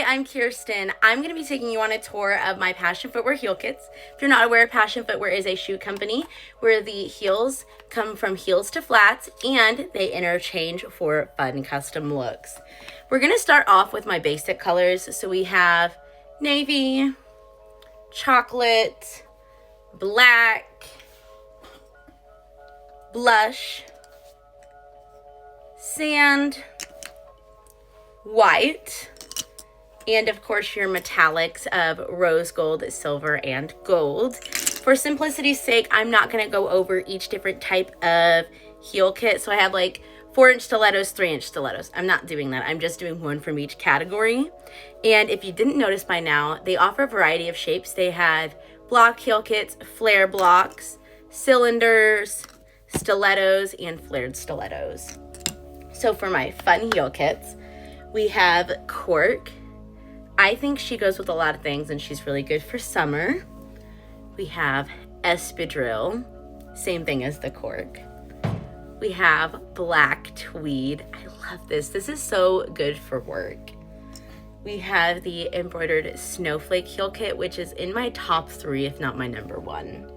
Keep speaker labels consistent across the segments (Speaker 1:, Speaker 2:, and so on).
Speaker 1: I'm Kirsten. I'm going to be taking you on a tour of my Passion Footwear heel kits. If you're not aware, Passion Footwear is a shoe company where the heels come from heels to flats and they interchange for fun custom looks. We're going to start off with my basic colors. So we have navy, chocolate, black, blush, sand, white, and of course your metallics of rose gold, silver, and gold. For simplicity's sake, I'm not going to go over each different type of heel kit. So I have like 4-inch stilettos, 3-inch stilettos. I'm not doing that. I'm just doing one from each category. And if you didn't notice by now, they offer a variety of shapes. They have block heel kits, flare blocks, cylinders, stilettos, and flared stilettos. So for my fun heel kits, we have cork. I think she goes with a lot of things and she's really good for summer. We have espadrille, same thing as the cork. We have black tweed. I love this. This is so good for work. We have the embroidered snowflake heel kit, which is in my top 3, if not my number 1.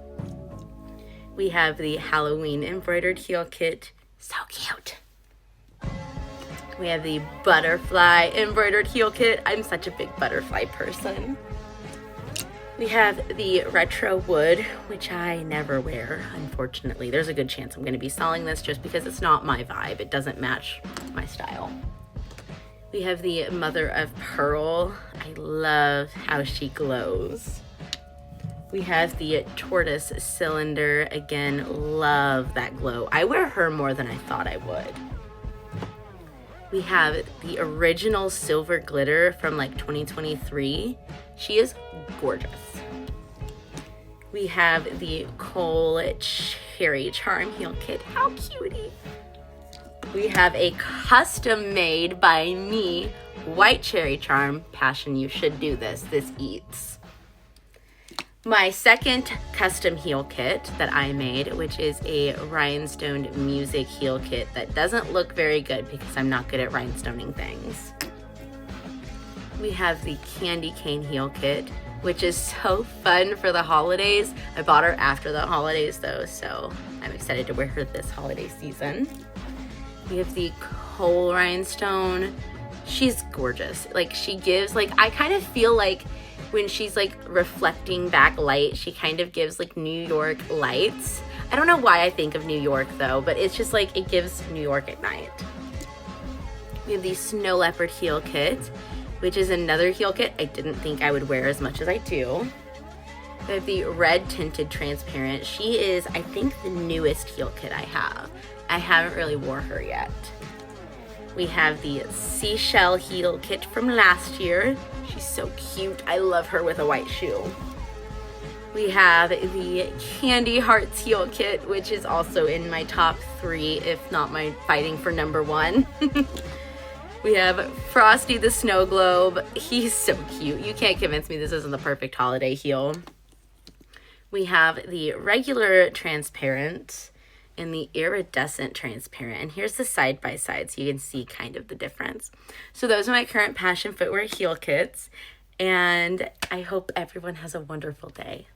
Speaker 1: We have the Halloween embroidered heel kit. So cute. We have the butterfly embroidered heel kit. I'm such a big butterfly person. We have the retro wood, which I never wear, unfortunately. There's a good chance I'm going to be selling this just because it's not my vibe. It doesn't match my style. We have the mother of pearl. I love how she glows. We have the tortoise cylinder. Again, love that glow. I wear her more than I thought I would. We have the original silver glitter from like 2023. She is gorgeous. We have the Cole cherry charm heel kit. How cutie. We have a custom made by me white cherry charm. Passion, you should do this. This eats. My second custom heel kit that I made, which is a rhinestoned music heel kit that doesn't look very good because I'm not good at rhinestoning things. We have the candy cane heel kit, which is so fun for the holidays. I bought her after the holidays though, so I'm excited to wear her this holiday season. We have the Cole rhinestone. She's gorgeous. Like she gives, like I kind of feel like when she's like reflecting back light, she kind of gives like New York lights. I don't know why I think of New York though, but it's just like it gives New York at night. We have the snow leopard heel kit, which is another heel kit I didn't think I would wear as much as I do. We have the red tinted transparent. She is, I think, the newest heel kit I have. I haven't really wore her yet. We have the seashell heel kit from last year. She's so cute. I love her with a white shoe. We have the Candy Hearts heel kit, which is also in my top 3, if not my fighting for number 1. We have Frosty the Snow Globe. He's so cute. You can't convince me this isn't the perfect holiday heel. We have the regular transparent and the iridescent transparent. And here's the side by side so you can see kind of the difference. So those are my current Passion Footwear heel kits. And I hope everyone has a wonderful day.